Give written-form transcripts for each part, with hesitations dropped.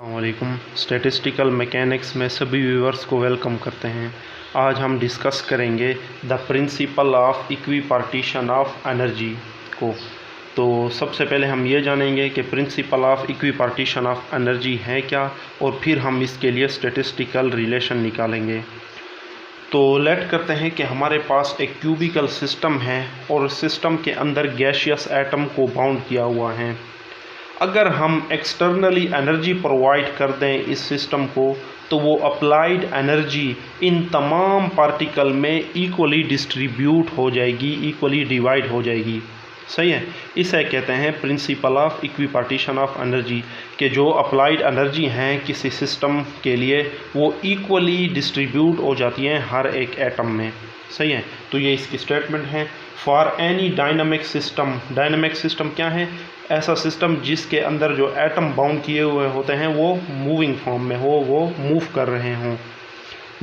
अस्सलामुअलैकुम। Statistical mechanics में सभी व्यूअर्स को वेलकम करते हैं। आज हम डिस्कस करेंगे the principle of equipartition of energy को। तो सबसे पहले हम ये जानेंगे कि principle of equipartition of energy है क्या, और फिर हम इसके लिए स्टैटिस्टिकल रिलेशन निकालेंगे। तो लेट करते हैं कि हमारे पास एक क्यूबिकल सिस्टम है और सिस्टम के अंदर गैसियस एटम को बाउंड किया हुआ है। अगर हम एक्सटर्नली एनर्जी प्रोवाइड कर दें इस सिस्टम को, तो वो अप्लाइड एनर्जी इन तमाम पार्टिकल में इक्वली डिस्ट्रीब्यूट हो जाएगी, इक्वली डिवाइड हो जाएगी। सही है, इसे कहते हैं principle of equipartition of energy, कि जो अप्लाइड एनर्जी हैं किसी सिस्टम के लिए वो इक्वली डिस्ट्रीब्यूट हो जाती हैं हर एक एटम में। सही है, तो ये इसकी स्टेटमेंट है। फॉर एनी डायनामिक सिस्टम क्या है? ऐसा सिस्टम जिसके अंदर जो एटम बाउंड किए हुए होते हैं वो मूविंग फॉर्म में हो, वो मूव कर रहे हों।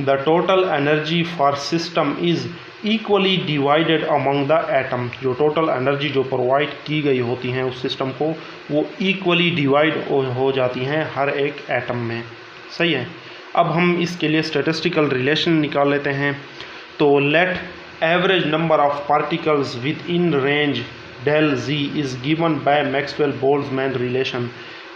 The total energy for system is equally divided among the atom. जो टोटल एनर्जी जो प्रोवाइड की गई होती हैं उस सिस्टम को, वो इक्वली डिवाइड हो जाती हैं हर एक एटम में। सही है, अब हम इसके लिए स्टैटिस्टिकल रिलेशन निकाल लेते हैं। तो let average number of particles with in range del g is given by Maxwell Boltzmann relation.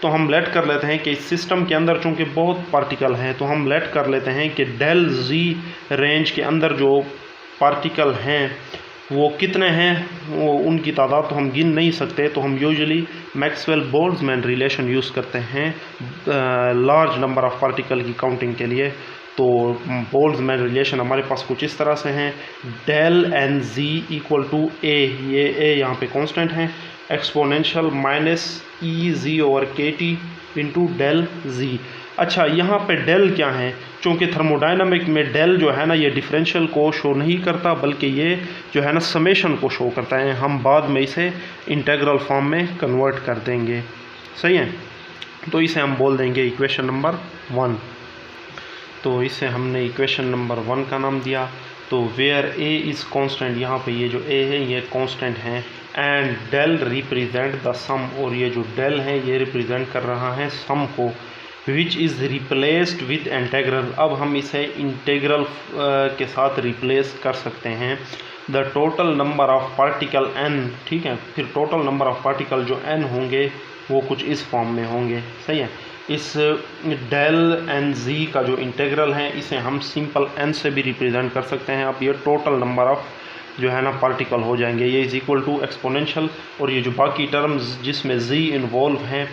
तो हम लेट कर लेते हैं कि इस सिस्टम के अंदर चूँकि बहुत पार्टिकल हैं, तो हम लेट कर लेते हैं कि डेल जी रेंज के अंदर जो पार्टिकल हैं वो कितने हैं, वो उनकी तादाद तो हम गिन नहीं सकते। तो हम usually Maxwell Boltzmann relation use करते हैं लार्ज नंबर ऑफ पार्टिकल की काउंटिंग के लिए। तो बोल्ट्जमैन रिलेशन हमारे पास कुछ इस तरह से हैं। Del N G equal to A, ये ए यहाँ पे कांस्टेंट है, exponential minus E G over के टी इंटू डेल जी। अच्छा, यहाँ पे डेल क्या है? चूँकि थर्मोडाइनमिक में डेल जो है ना, ये डिफरेंशियल को शो नहीं करता, बल्कि ये जो है ना समेशन को शो करता है। हम बाद में इसे इंटेग्रल फॉर्म में कन्वर्ट कर देंगे। सही है, तो इसे हम बोल देंगे इक्वेशन नंबर 1। तो इसे हमने इक्वेशन नंबर 1 का नाम दिया। तो वेयर ए इज़ कांस्टेंट, यहाँ पे ये जो ए है ये कांस्टेंट है, एंड डेल रिप्रेजेंट द सम, और ये जो डेल है ये रिप्रेजेंट कर रहा है सम को, which is replaced with integral. अब हम इसे इंटेग्रल के साथ रिप्लेस कर सकते हैं। The total number of particle n, ठीक है, फिर टोटल नंबर ऑफ पार्टिकल जो n होंगे वो कुछ इस फॉर्म में होंगे। सही है, इस डेल एन जी का जो इंटेग्रल है इसे हम सिंपल n से भी रिप्रेजेंट कर सकते हैं। अब ये टोटल नंबर ऑफ जो है ना पार्टिकल हो जाएंगे, ये इज़ इक्वल टू एक्सपोनेंशियल, और ये जो बाकी टर्म्स जिसमें z इन्वॉल्व हैं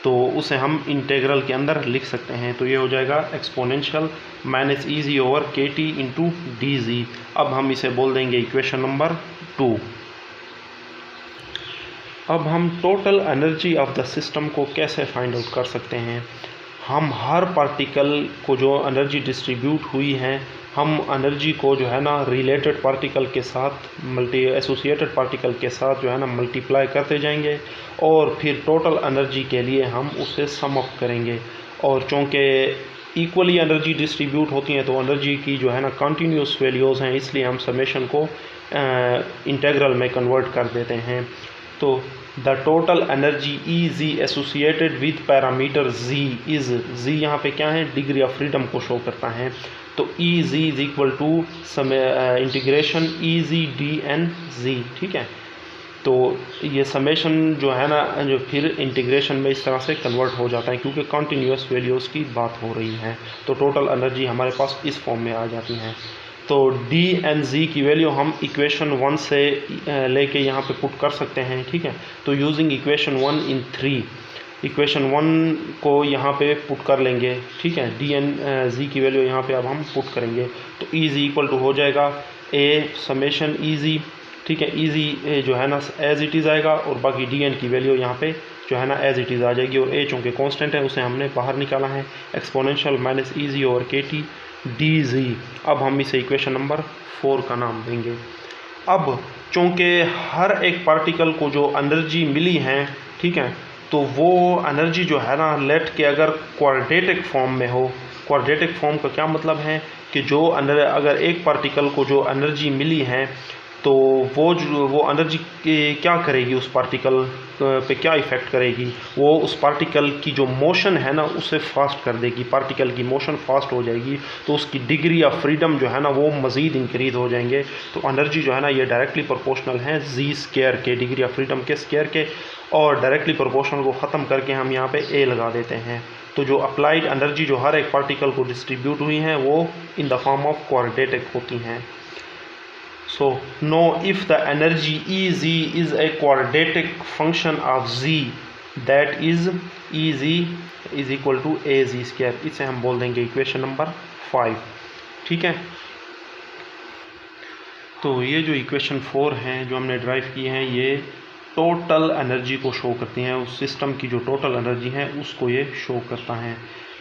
तो उसे हम इंटेग्रल के अंदर लिख सकते हैं। तो ये हो जाएगा exponential minus E G over के टी इंटू डी जी। अब हम इसे बोल देंगे इक्वेशन नंबर 2। अब हम total energy of the system को कैसे फाइंड आउट कर सकते हैं? हम हर पार्टिकल को जो एनर्जी डिस्ट्रीब्यूट हुई है, हम एनर्जी को जो है ना रिलेटेड पार्टिकल के साथ एसोसिएटेड पार्टिकल के साथ जो है ना मल्टीप्लाई करते जाएंगे, और फिर टोटल एनर्जी के लिए हम उसे सम अप करेंगे। और चूँकि इक्वली एनर्जी डिस्ट्रीब्यूट होती हैं तो एनर्जी की जो है ना कंटिन्यूस वैल्यूज़ हैं, इसलिए हम समेशन को इंटेग्रल में कन्वर्ट कर देते हैं। तो the total energy E G associated with parameter G is, G यहाँ पे क्या है? डिग्री ऑफ फ्रीडम को शो करता है। तो E G is equal to integration E G D N G. ठीक है, तो ये समेशन जो है ना जो फिर इंटीग्रेशन में इस तरह से कन्वर्ट हो जाता है, क्योंकि कॉन्टीन्यूस वैल्यूज़ की बात हो रही है। तो टोटल एनर्जी हमारे पास इस फॉर्म में आ जाती है। तो डी एन जी की वैल्यू हम इक्वेशन 1 से लेके यहाँ पे पुट कर सकते हैं। ठीक है, तो यूजिंग इक्वेशन 1 इन 3, इक्वेशन 1 को यहाँ पे पुट कर लेंगे। ठीक है, डी एन जी की वैल्यू यहाँ पे अब हम पुट करेंगे। तो ई जी इक्वल टू हो जाएगा ए समेशन ई जी। ठीक है, ई जी जो है ना एज इट इज़ आएगा, और बाकी डी एन की वैल्यू यहाँ पे जो है ना एज इट इज़ आ जाएगी। और ए चूँकि कांस्टेंट है उसे हमने बाहर निकाला है, एक्सपोनेंशियल माइनस ई जी और के टी डी जी। अब हम इसे इक्वेशन नंबर 4 का नाम देंगे। अब चूँकि हर एक पार्टिकल को जो एनर्जी मिली है, ठीक है, तो वो एनर्जी जो है ना लेट के अगर क्वाड्रेटिक फॉर्म में हो। क्वाड्रेटिक फॉर्म का क्या मतलब है कि जो अगर एक पार्टिकल को जो एनर्जी मिली है तो वो एनर्जी क्या करेगी, उस पार्टिकल पे क्या इफ़ेक्ट करेगी, वो उस पार्टिकल की जो मोशन है ना उसे फास्ट कर देगी। पार्टिकल की मोशन फास्ट हो जाएगी तो उसकी डिग्री ऑफ फ्रीडम जो है ना वो मज़ीद इंक्रीज हो जाएंगे। तो एनर्जी जो है ना ये डायरेक्टली प्रोपोर्शनल है जी स्क्वायर के, डिग्री ऑफ फ्रीडम के स्क्वायर के, और डायरेक्टली प्रोपोर्शनल को ख़त्म करके हम यहाँ पे ए लगा देते हैं। तो जो अप्लाइड एनर्जी जो हर एक पार्टिकल को डिस्ट्रीब्यूट हुई हैं वो in the form of quadratic होती हैं। So know if the energy Ez is a quadratic function of z, that is Ez is equal to az square। इसे हम बोल देंगे इक्वेशन नंबर 5। ठीक है, तो ये जो इक्वेशन 4 हैं जो हमने ड्राइव की हैं ये टोटल एनर्जी को शो करती हैं। उस सिस्टम की जो टोटल एनर्जी है उसको ये शो करता है।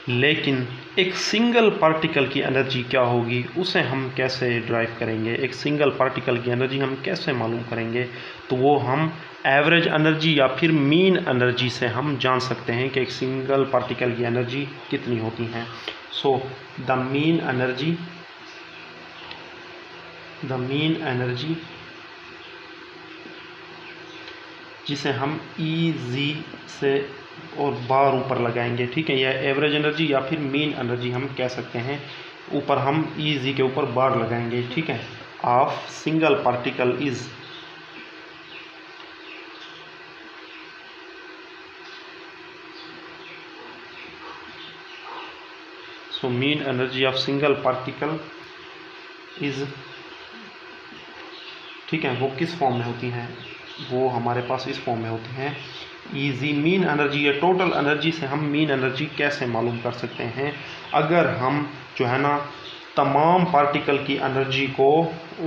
लेकिन एक सिंगल पार्टिकल की एनर्जी क्या होगी उसे हम कैसे ड्राइव करेंगे, एक सिंगल पार्टिकल की एनर्जी हम कैसे मालूम करेंगे, तो वो हम एवरेज एनर्जी या फिर मीन एनर्जी से हम जान सकते हैं कि एक सिंगल पार्टिकल की एनर्जी कितनी होती है। सो द मीन एनर्जी जिसे हम EZ से और बार ऊपर लगाएंगे, ठीक है, यह एवरेज एनर्जी या फिर मीन एनर्जी हम कह सकते हैं। ऊपर हम EZ के ऊपर बार लगाएंगे, ठीक है, of single particle is so mean energy of single particle is, ठीक है, वो किस फॉर्म में होती हैं, वो हमारे पास इस फॉर्म में होती हैं EZ मीन एनर्जी या टोटल एनर्जी से हम मीन एनर्जी कैसे मालूम कर सकते हैं। अगर हम जो है ना तमाम पार्टिकल की एनर्जी को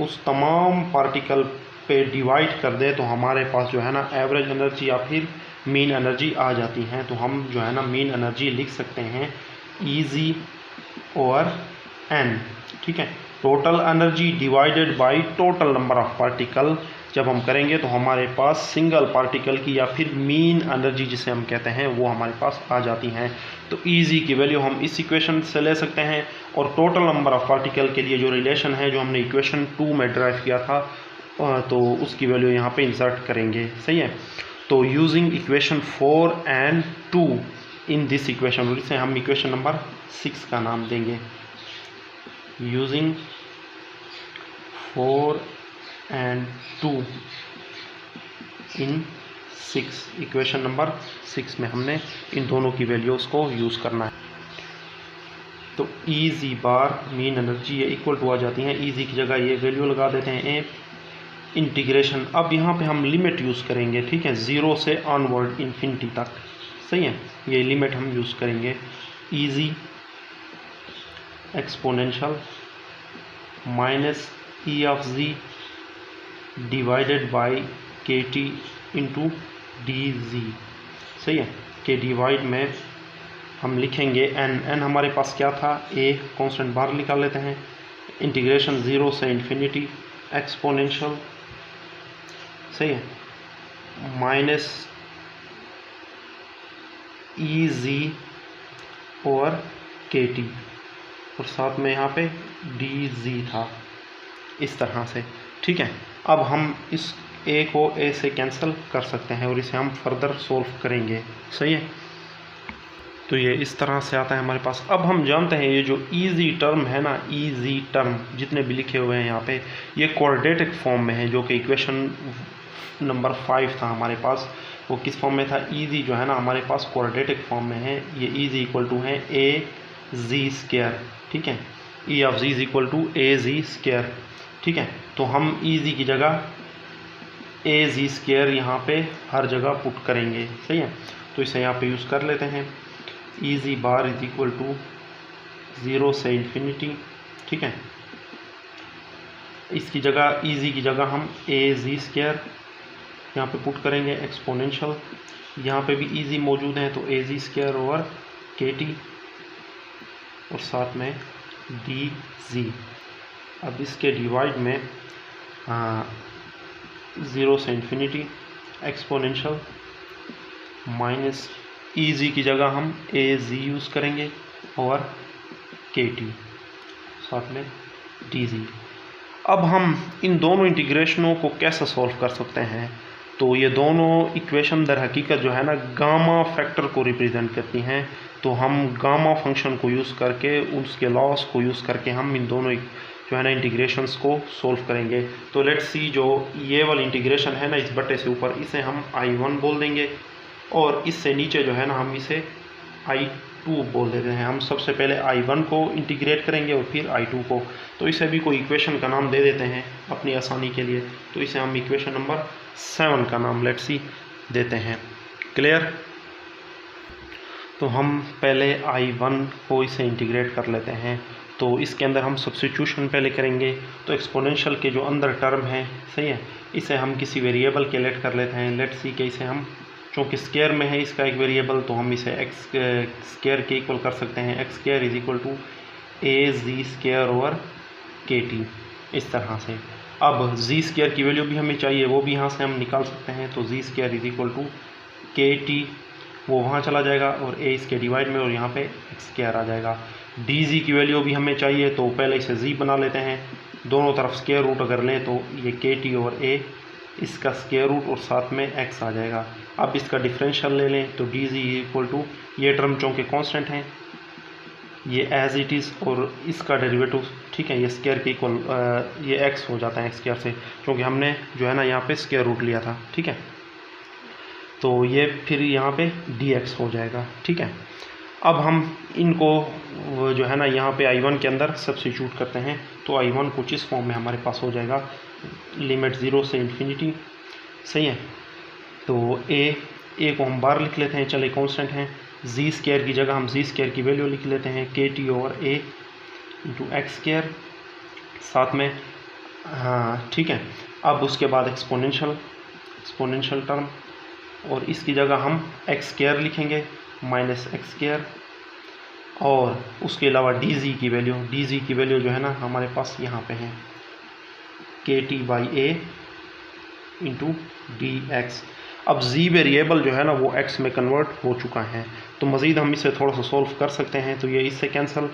उस तमाम पार्टिकल पे डिवाइड कर दे तो हमारे पास जो है ना एवरेज एनर्जी या फिर मीन एनर्जी आ जाती हैं। तो हम जो है ना मीन एनर्जी लिख सकते हैं EZ ओवर N, ठीक है, total energy divided by total number of particle. जब हम करेंगे तो हमारे पास सिंगल पार्टिकल की या फिर मीन एनर्जी जिसे हम कहते हैं वो हमारे पास आ जाती हैं। तो EZ की वैल्यू हम इस इक्वेशन से ले सकते हैं और टोटल नंबर ऑफ पार्टिकल के लिए जो रिलेशन है जो हमने इक्वेशन 2 में ड्राइव किया था तो उसकी वैल्यू यहाँ पे इंसर्ट करेंगे। सही है, तो using equation 4 and 2 in this equation, इसे हम इक्वेशन नंबर 6 का नाम देंगे। Using 4 and 2 in 6, equation number 6 में हमने इन दोनों की वैल्यूज़ को यूज़ करना है। तो EZ बार मीन एनर्जी ये इक्वल टू आ जाती हैं, EZ की जगह ये वैल्यू लगा देते हैं इंटीग्रेशन। अब यहाँ पे हम लिमिट यूज़ करेंगे, ठीक है, 0 से ऑनवर्ड इन्फिनिटी तक। सही है, ये लिमिट हम यूज़ करेंगे EZ exponential minus E of Z divided by KT into DZ। सही है, के डिवाइड में हम लिखेंगे n हमारे पास क्या था, a कांस्टेंट बाहर निकाल लेते हैं, इंटीग्रेशन 0 से इन्फिनिटी एक्सपोनेंशियल, सही है, माइनस EZ और KT और साथ में यहाँ पे DZ था, इस तरह से। ठीक है, अब हम इस a को a से कैंसिल कर सकते हैं और इसे हम फर्दर सोल्व करेंगे। सही है, तो ये इस तरह से आता है हमारे पास। अब हम जानते हैं ये जो EZ टर्म है ना, EZ टर्म जितने भी लिखे हुए हैं यहाँ पे ये क्वाड्रेटिक फॉर्म में है, जो कि इक्वेशन नंबर 5 था हमारे पास। वो किस फॉर्म में था, EZ जो है ना हमारे पास क्वाड्रेटिक फॉर्म में है। ये EZ इक्वल टू है AZ स्क्वायर, ठीक है, E of Z is equal to AZ square. ठीक है, तो हम EZ की जगह AZ स्क्वायर यहाँ पे हर जगह पुट करेंगे। सही है, तो इसे यहाँ पे यूज़ कर लेते हैं। EZ bar is equal to 0 से इन्फिनिटी, ठीक है, इसकी जगह EZ की जगह हम AZ स्क्वायर यहाँ पे पुट करेंगे एक्सपोनेंशियल, यहाँ पे भी EZ मौजूद है तो AZ स्क्वायर ओवर KT और साथ में DZ। अब इसके डिवाइड में 0 से इन्फिनिटी एक्सपोनेंशियल माइनस EZ की जगह हम AZ यूज़ करेंगे और KT साथ में DZ। अब हम इन दोनों इंटीग्रेशनों को कैसे सॉल्व कर सकते हैं? तो ये दोनों इक्वेशन दर हकीकत जो है ना गामा फैक्टर को रिप्रेजेंट करती हैं। तो हम गामा फंक्शन को यूज़ करके, उसके लॉस को यूज़ करके हम इन दोनों जो है ना इंटीग्रेशंस को सोल्व करेंगे। तो लेट्स सी, जो ये वाली इंटीग्रेशन है ना इस बटे से ऊपर, इसे हम I1 बोल देंगे, और इससे नीचे जो है ना हम इसे I2 बोल देते हैं। हम सबसे पहले I1 को इंटीग्रेट करेंगे और फिर I2 को। तो इसे भी कोई इक्वेशन का नाम दे देते हैं अपनी आसानी के लिए। तो इसे हम इक्वेशन नंबर 7 का नाम लेट्स सी देते हैं। क्लियर? तो हम पहले I1 को इसे इंटीग्रेट कर लेते हैं। तो इसके अंदर हम सब्स्टिट्यूशन पहले करेंगे। तो एक्सपोनेंशियल के जो अंदर टर्म है, सही है, इसे हम किसी वेरिएबल के लेट कर लेते हैं। लेट्स सी के इसे हम, चूँकि स्क्वायर में है इसका एक वेरिएबल, तो हम इसे एक्स स्क्वायर के इक्वल कर सकते हैं। X square is equal to a g square over के टी, इस तरह से। अब जी स्क्वायर की वैल्यू भी हमें चाहिए, वो भी यहाँ से हम निकाल सकते हैं। तो जी स्क्वायर इज इक्वल टू के टी, वो वहाँ चला जाएगा और ए इसके डिवाइड में, और यहाँ पे एक्स स्क्वायर आ जाएगा। डी जी की वैल्यू भी हमें चाहिए, तो पहले इसे जी बना लेते हैं। दोनों तरफ स्क्वायर रूट अगर लें तो ये के टी और ए, इसका स्क्वायर रूट और साथ में एक्स आ जाएगा। अब इसका डिफरेंशियल ले लें तो डी जी इक्वल टू, ये टर्म चूँकि कांस्टेंट हैं, ये एज इट इज़, और इसका डेरिवेटिव, ठीक है, ये स्क्वायर के इक्वल, ये एक्स हो जाता है एक्स स्क्वायर से, क्योंकि हमने जो है ना यहाँ पे स्क्वायर रूट लिया था। ठीक है, तो ये फिर यहाँ पे डी एक्स हो जाएगा। ठीक है, अब हम इनको जो है ना यहाँ पे I1 के अंदर सब्स्टिट्यूट करते हैं। तो I1 कुछ इस फॉर्म में हमारे पास हो जाएगा, लिमिट 0 से इन्फिनिटी, सही है। तो ए को हम बाहर लिख लेते हैं, चले कांस्टेंट हैं। जी स्क्वायर की जगह हम जी स्क्वायर की वैल्यू लिख लेते हैं, के टी ओवर ए इंटू एक्स स्क्वायर, साथ में, हाँ ठीक है। अब उसके बाद एक्सपोनेंशियल टर्म, और इसकी जगह हम एक्स स्क्वायर लिखेंगे माइनस एक्स स्क्वायर, और उसके अलावा डी जी की वैल्यू जो है ना हमारे पास यहाँ पे है, के T by A into D x. अब जी वेरिएबल जो है ना वो एक्स में कन्वर्ट हो चुका है। तो मज़ीद हम इसे थोड़ा सा सॉल्व कर सकते हैं। तो ये इससे कैंसिल,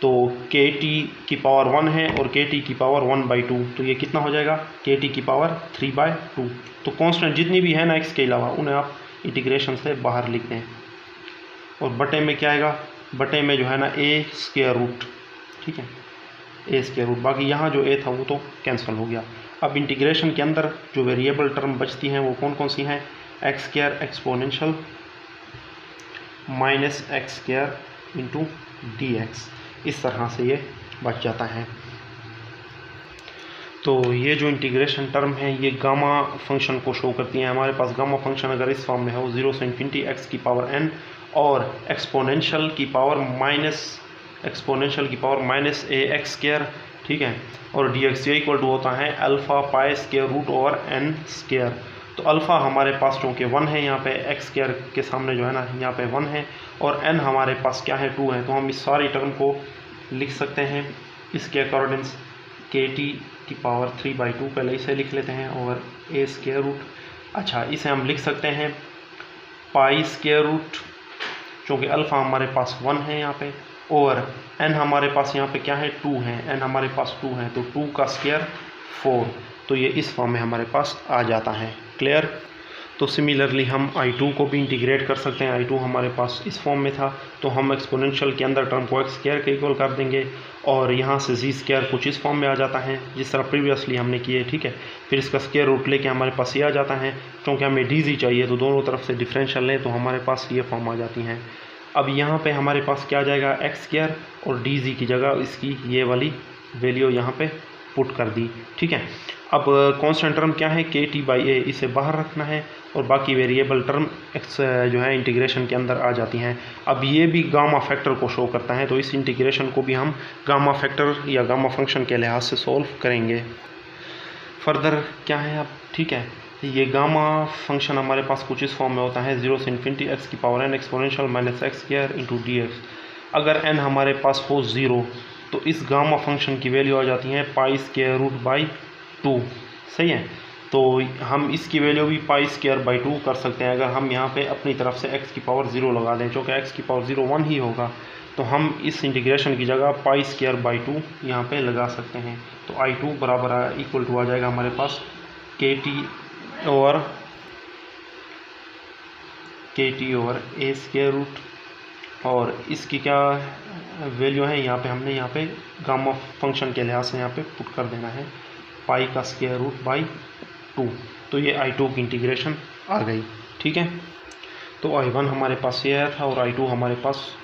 तो के टी की पावर 1 है और के टी की पावर 1/2, तो ये कितना हो जाएगा, के टी की पावर 3/2। तो कांस्टेंट जितनी भी है ना एक्स के अलावा, उन्हें आप इंटीग्रेशन से बाहर लिख दें। और बटे में क्या आएगा, बटे में जो है ना ए स्क्वायर रूट, ठीक है, ए स्क्वायर रूट। बाकी यहाँ जो ए था वो तो कैंसिल हो गया। अब इंटीग्रेशन के अंदर जो वेरिएबल टर्म बचती हैं वो कौन कौन सी हैं, x square exponential minus x square into D x, इस तरह से ये बच जाता है। तो ये जो इंटीग्रेशन टर्म है ये गामा फंक्शन को शो करती है। हमारे पास गामा फंक्शन अगर इस फॉर्म में हो, 0 से इन्फिनिटी एक्स की पावर n और एक्सपोनेंशियल की power minus a x square, ठीक है, और डी एक्स इक्वल टू होता है alpha pi square root over n square. तो अल्फ़ा हमारे पास चूँकि 1 है, यहाँ पे एक्स स्क्वायर के सामने जो है ना यहाँ पे 1 है, और n हमारे पास क्या है, 2 है। तो हम इस सारी टर्म को लिख सकते हैं इसके अकॉर्डिंग्स, के टी की पावर 3/2 पहले इसे लिख लेते हैं, और ए स्क्वायर रूट, अच्छा इसे हम लिख सकते हैं पाई स्क्वायर रूट, क्योंकि अल्फ़ा हमारे पास 1 है यहाँ पे, और n हमारे पास यहाँ पे क्या है, 2 है, n हमारे पास 2 है, तो 2 का स्क्वायर 4। तो ये इस फॉर्म में हमारे पास आ जाता है। क्लियर? तो सिमिलरली हम I2 को भी इंटीग्रेट कर सकते हैं। I2 हमारे पास इस फॉर्म में था, तो हम एक्सपोनेंशियल के अंदर टर्म को एक्स स्क्वायर के इक्वल कर देंगे, और यहाँ से जी स्क्वायर कुछ इस फॉर्म में आ जाता है जिस तरह प्रीवियसली हमने किए, ठीक है। फिर इसका स्क्वायर रूट लेके हमारे पास ये आ जाता है, क्योंकि हमें डी जी चाहिए तो दोनों तरफ से डिफरेंशियल लें तो हमारे पास ये फॉर्म आ जाती हैं। अब यहाँ पे हमारे पास क्या आ जाएगा, एक्स स्क्वायर, और डी जी की जगह इसकी ये वाली वैल्यू यहाँ पे पुट कर दी, ठीक है। अब कांस्टेंट टर्म क्या है, के टी बाई ए, इसे बाहर रखना है, और बाकी वेरिएबल टर्म एक्स जो है इंटीग्रेशन के अंदर आ जाती हैं। अब ये भी गामा फैक्टर को शो करता है, तो इस इंटीग्रेशन को भी हम गामा फैक्टर या गामा फंक्शन के लिहाज से सॉल्व करेंगे। फर्दर क्या है अब, ठीक है, ये गामा फंक्शन हमारे पास कुछ इस फॉर्म में होता है, 0 से इन्फिनिटी एक्स की power n exponential minus x square into D x. अगर n हमारे पास हो 0 तो इस गामा फंक्शन की वैल्यू आ जाती है पाई स्क्वायर रूट बाई 2, सही है। तो हम इसकी वैल्यू भी पाई स्क्वायर बाई 2 कर सकते हैं, अगर हम यहाँ पे अपनी तरफ से x की पावर 0 लगा दें, क्योंकि x की पावर 0 1 ही होगा, तो तो हम इस इंटीग्रेशन की जगह पाई स्क्वायर बाई 2 यहाँ पे लगा सकते हैं। तो I2 बराबर इक्वल टू आ जाएगा हमारे पास KT over A square root, और इसकी क्या वैल्यू है यहाँ पे हमने यहाँ पे गामा फंक्शन के लिहाज से यहाँ पे पुट कर देना है पाई का स्क्वायर रूट बाई 2। तो ये I2 की इंटीग्रेशन आ गई। ठीक है, तो I1 हमारे पास ये आया था और I2 हमारे पास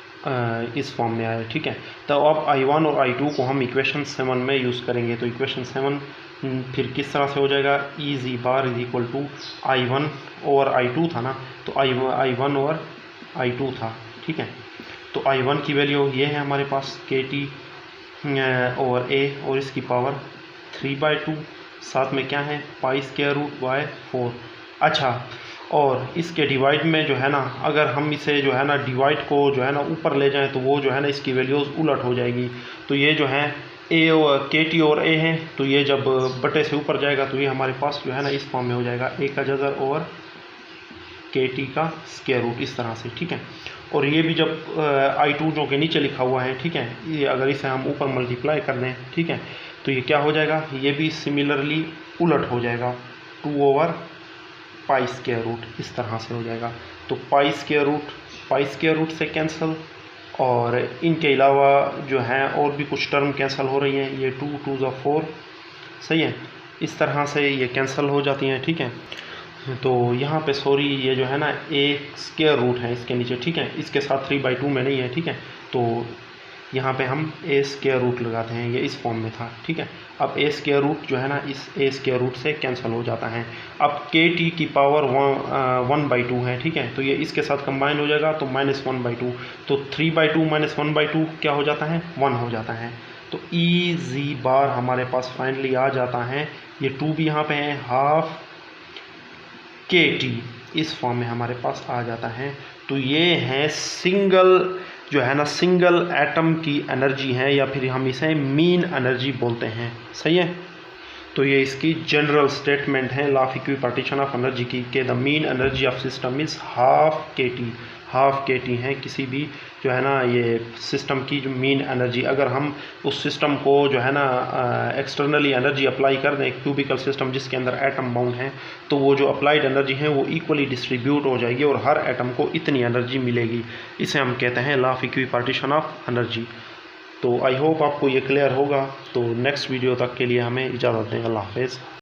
इस फॉर्म में आया। ठीक है, तो अब I1 और I2 को हम इक्वेशन 7 में यूज़ करेंगे। तो इक्वेशन 7 फिर किस तरह से हो जाएगा, EZ bar is equal to I1 over I2 था ना, तो I1 ओवर I2 था। ठीक है, तो I1 की वैल्यू ये है हमारे पास KT ओवर A और इसकी पावर 3/2, साथ में क्या है पाई स्क्वायर रूट बाय 4। अच्छा, और इसके डिवाइड में जो है ना, अगर हम इसे जो है ना डिवाइड को जो है ना ऊपर ले जाएं तो वो जो है ना इसकी वैल्यूज़ उलट हो जाएगी। तो ये जो है A और KT और A है, तो ये जब बटे से ऊपर जाएगा तो ये हमारे पास जो है ना इस फॉर्म में हो जाएगा A का जज़र ओवर KT का स्क्वायर रूट, इस तरह से। ठीक है, और ये भी जब I2 जो के नीचे लिखा हुआ है, ठीक है, ये अगर इसे हम ऊपर मल्टीप्लाई कर दें, ठीक है, तो ये क्या हो जाएगा, ये भी सिमिलरली उलट हो जाएगा 2 ओवर पाई स्क्वायर रूट, इस तरह से हो जाएगा। तो पाई स्क्वायर रूट से कैंसिल, और इनके अलावा जो है और भी कुछ टर्म कैंसिल हो रही हैं, ये 2 2 ज़ा 4, सही है, इस तरह से ये कैंसिल हो जाती हैं। ठीक है, तो यहाँ पे सॉरी ये जो है ना A स्क्वायर रूट है इसके नीचे। ठीक है, इसके साथ 3/2 में नहीं है। ठीक है, तो यहाँ पे हम A स्क्वायर रूट लगाते हैं, ये इस फॉर्म में था। ठीक है, अब A स्क्वायर रूट जो है ना इस A स्क्वायर रूट से कैंसिल हो जाता है। अब KT की पावर 1/2 है। ठीक है, तो ये इसके साथ कंबाइन हो जाएगा तो -1/2, तो 3/2 -1/2 क्या हो जाता है, 1 हो जाता है। तो EZ बार हमारे पास फाइनली आ जाता है, ये 2 भी यहाँ पे है, हाफ KT इस फॉर्म में हमारे पास आ जाता है। तो ये है सिंगल एटम की एनर्जी है, या फिर हम इसे मीन एनर्जी बोलते हैं। सही है, तो ये इसकी जनरल स्टेटमेंट है law of equipartition of energy की, के the mean energy of system is half KT है किसी भी जो है ना ये सिस्टम की जो मीन एनर्जी। अगर हम उस सिस्टम को जो है ना एक्सटर्नली एनर्जी अप्लाई कर दें, क्यूबिकल सिस्टम जिसके अंदर एटम बाउंड है, तो वो जो अप्लाइड एनर्जी है वो इक्वली डिस्ट्रीब्यूट हो जाएगी और हर एटम को इतनी एनर्जी मिलेगी। इसे हम कहते हैं law of equipartition of energy. तो आई होप आपको ये क्लियर होगा। तो नेक्स्ट वीडियो तक के लिए हमें इजाज़त दें। अल्लाह हाफ़िज़।